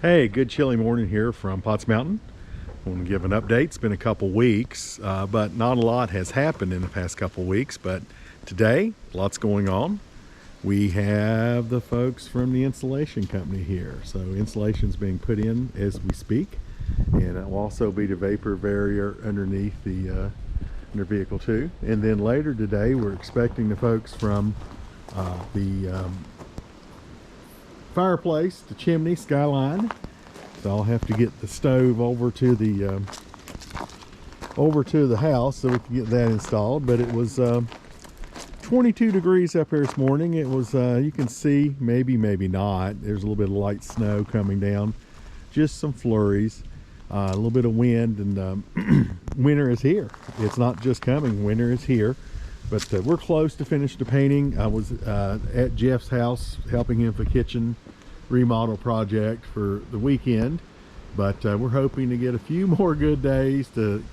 Hey, good chilly morning here from Potts Mountain. I want to give an update. It's been a couple weeks, but not a lot has happened in the past couple weeks. But today, lots going on. We have the folks from the insulation company here. So insulation's being put in as we speak, and it will also be the vapor barrier underneath the under vehicle 2. And then later today, we're expecting the folks from the fireplace, the chimney, skyline. So I'll have to get the stove over to the house so we can get that installed. But it was 22 degrees up here this morning. It was you can see, maybe not, there's a little bit of light snow coming down, just some flurries, a little bit of wind, and winter is here. It's not just coming, winter is here. But we're close to finish the painting. I was at Jeff's house helping him with the kitchen remodel project for the weekend. But we're hoping to get a few more good days to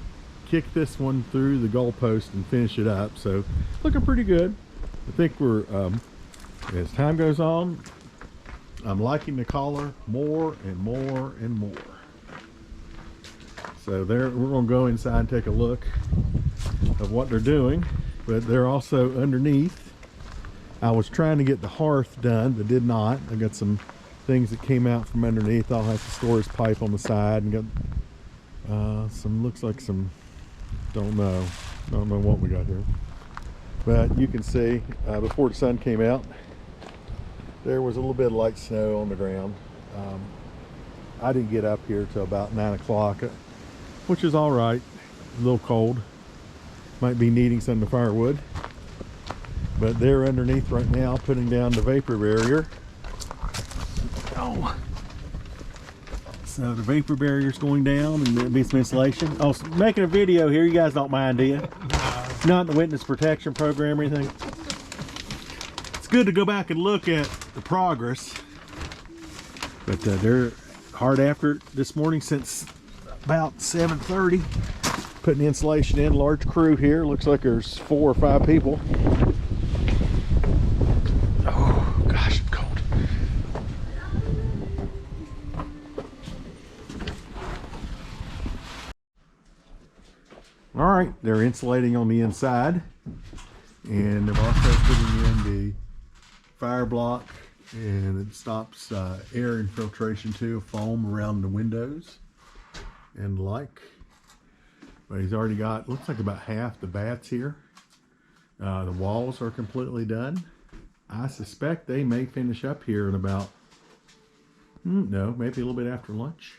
kick this one through the goalpost and finish it up. So looking pretty good. I think we're, as time goes on, I'm liking the color more and more and more. So there, we're gonna go inside and take a look of what they're doing. But they're also underneath. I was trying to get the hearth done, but did not. I got some things that came out from underneath. I'll have to store his pipe on the side, and got some, looks like some, don't know what we got here. But you can see before the sun came out, there was a little bit of light snow on the ground. I didn't get up here till about 9 o'clock, which is all right. A little cold. Might be needing some of the firewood, but they're underneath right now putting down the vapor barrier. Oh, so the vapor barrier is going down, and there'll be some insulation. Oh, so making a video here. You guys don't mind, do you? Not in the witness protection program or anything. It's good to go back and look at the progress, but they're hard after it this morning since about 7:30. Putting the insulation in. Large crew here. Looks like there's 4 or 5 people. Oh gosh, it's cold. All right, they're insulating on the inside, and they're also putting in the fire block, and it stops air infiltration too, foam around the windows and like. But he's already got, looks like about half the bats here. The walls are completely done. I suspect they may finish up here in about, no, maybe a little bit after lunch.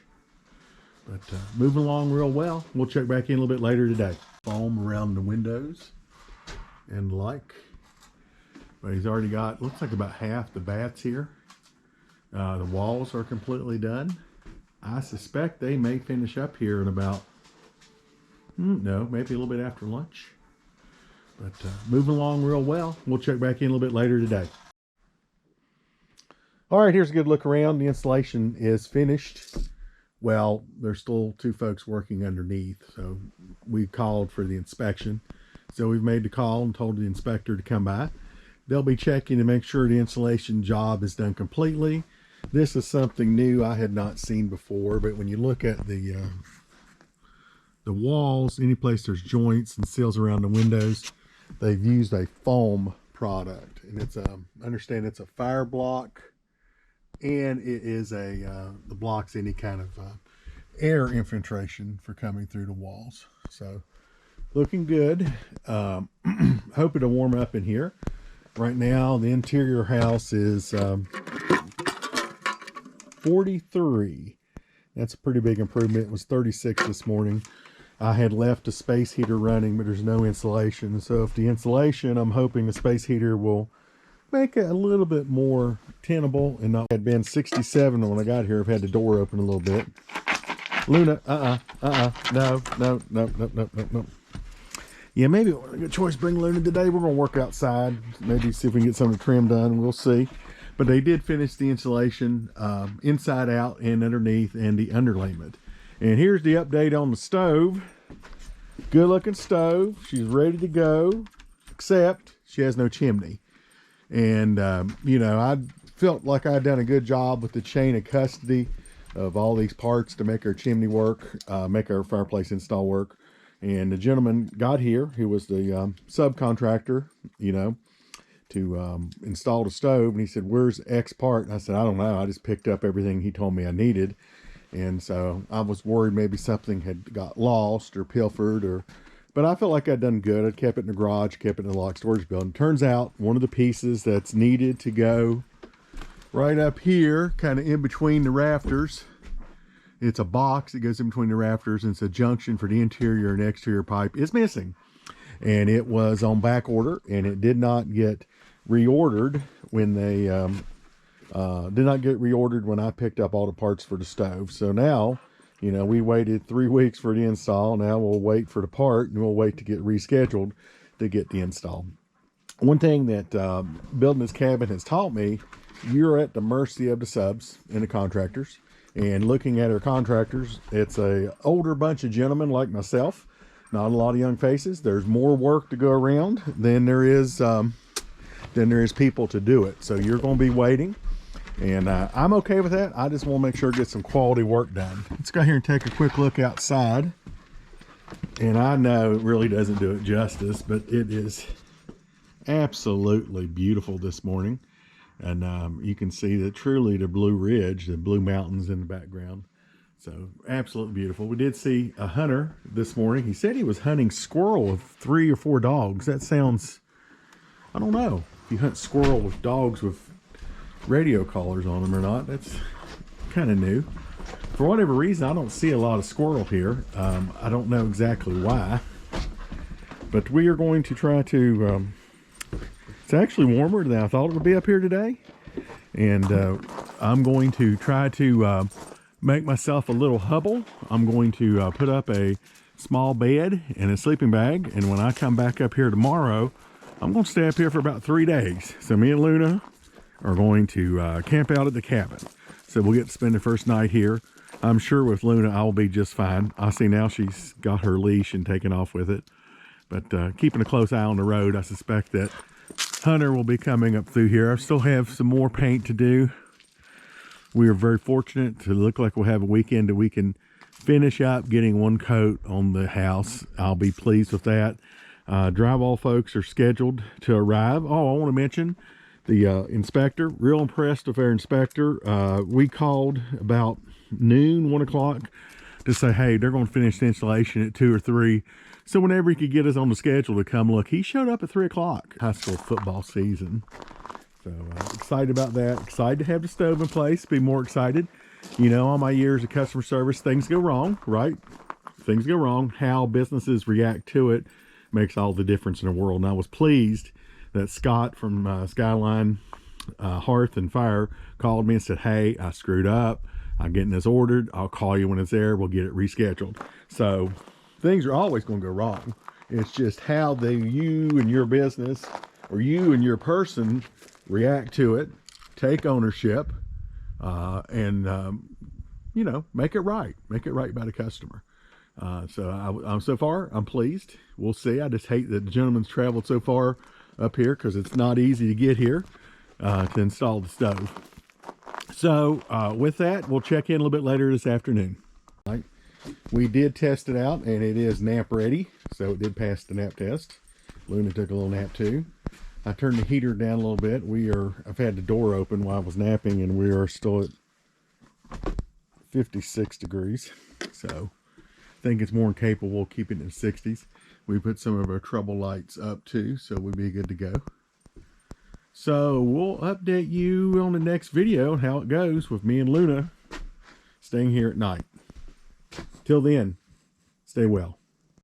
But moving along real well. We'll check back in a little bit later today. Foam around the windows and like. But he's already got, looks like about half the bats here. The walls are completely done. I suspect they may finish up here in about, no, maybe a little bit after lunch. But moving along real well. We'll check back in a little bit later today. All right, here's a good look around. The installation is finished. Well, there's still 2 folks working underneath, so we called for the inspection. So we've made the call and told the inspector to come by. They'll be checking to make sure the insulation job is done completely. This is something new I had not seen before, but when you look at the walls, any place there's joints and seals around the windows, they've used a foam product, and it's understand it's a fire block, and it is a the blocks any kind of air infiltration for coming through the walls. So looking good. Hope it'll warm up in here. Right now the interior house is 43. That's a pretty big improvement. It was 36 this morning. I had left a space heater running, but there's no insulation. So if the insulation, I'm hoping the space heater will make it a little bit more tenable, and not had been 67 when I got here. I've had the door open a little bit. Luna, no. Yeah, maybe it was a good choice to bring Luna today. We're gonna work outside, maybe see if we can get some of the trim done. We'll see. But they did finish the insulation inside out and underneath, and the underlayment. And here's the update on the stove. Good looking stove. She's ready to go, except she has no chimney. And you know, I felt like I'd done a good job with the chain of custody of all these parts to make our chimney work, make our fireplace install work. And the gentleman got here, who was the subcontractor, you know, to install the stove. And he said, "Where's X part?" And I said, "I don't know. I just picked up everything he told me I needed." And so I was worried maybe something had got lost or pilfered, but I felt like I'd done good. I'd kept it in the garage, kept it in the locked storage building. Turns out one of the pieces that's needed to go right up here, kind of in between the rafters, it's a box that goes in between the rafters, and it's a junction for the interior and exterior pipe, is missing. And it was on back order, and it did not get reordered when they when I picked up all the parts for the stove. So now, you know, we waited 3 weeks for the install. Now we'll wait for the part, and we'll wait to get rescheduled to get the install. One thing that building this cabin has taught me, you're at the mercy of the subs and the contractors. And looking at our contractors, it's a older bunch of gentlemen like myself, not a lot of young faces. There's more work to go around than there is people to do it. So you're going to be waiting, and I'm okay with that. I just want to make sure I get some quality work done. Let's go here and take a quick look outside. And I know it really doesn't do it justice, but it is absolutely beautiful this morning. And you can see that truly the Blue Ridge, the Blue Mountains in the background. So absolutely beautiful. We did see a hunter this morning. He said he was hunting squirrel with 3 or 4 dogs. That sounds, I don't know if you hunt squirrel with dogs with radio collars on them or not. That's kind of new. For whatever reason, I don't see a lot of squirrel here. I don't know exactly why, but we are going to try to, it's actually warmer than I thought it would be up here today. And I'm going to try to make myself a little hubble. I'm going to put up a small bed and a sleeping bag. And when I come back up here tomorrow, I'm going to stay up here for about 3 days. So me and Luna are going to camp out at the cabin. So we'll get to spend the first night here. I'm sure with Luna, I'll be just fine. I see now she's got her leash and taken off with it. But keeping a close eye on the road, I suspect that Hunter will be coming up through here. I still have some more paint to do. We are very fortunate to look like we'll have a weekend that we can finish up getting 1 coat on the house. I'll be pleased with that. Drywall folks are scheduled to arrive. Oh, I want to mention the inspector. Real impressed with our inspector. We called about noon, 1 o'clock to say, hey, they're going to finish the installation at 2 or 3. So whenever he could get us on the schedule to come look, he showed up at 3 o'clock. High school football season. So excited about that. Excited to have the stove in place. Be more excited. You know, all my years of customer service, things go wrong, right? Things go wrong. How businesses react to it makes all the difference in the world. And I was pleased that Scott from Skyline Hearth and Fire called me and said, hey, I screwed up. I'm getting this ordered. I'll call you when it's there. We'll get it rescheduled. So things are always going to go wrong. It's just how you and your business, or you and your person, react to it, take ownership, and you know, make it right by the customer. So far I'm pleased. We'll see. I just hate that the gentleman's traveled so far up here, because it's not easy to get here to install the stove. So with that, we'll check in a little bit later this afternoon. Right. We did test it out, and it is nap ready, so it did pass the nap test. Luna took a little nap too. I turned the heater down a little bit. I've had the door open while I was napping, and we are still at 56 degrees. So I think it's more than capable of keeping it in the 60s. We put some of our trouble lights up too, so we'll be good to go. So we'll update you on the next video on how it goes with me and Luna staying here at night. Till then, stay well.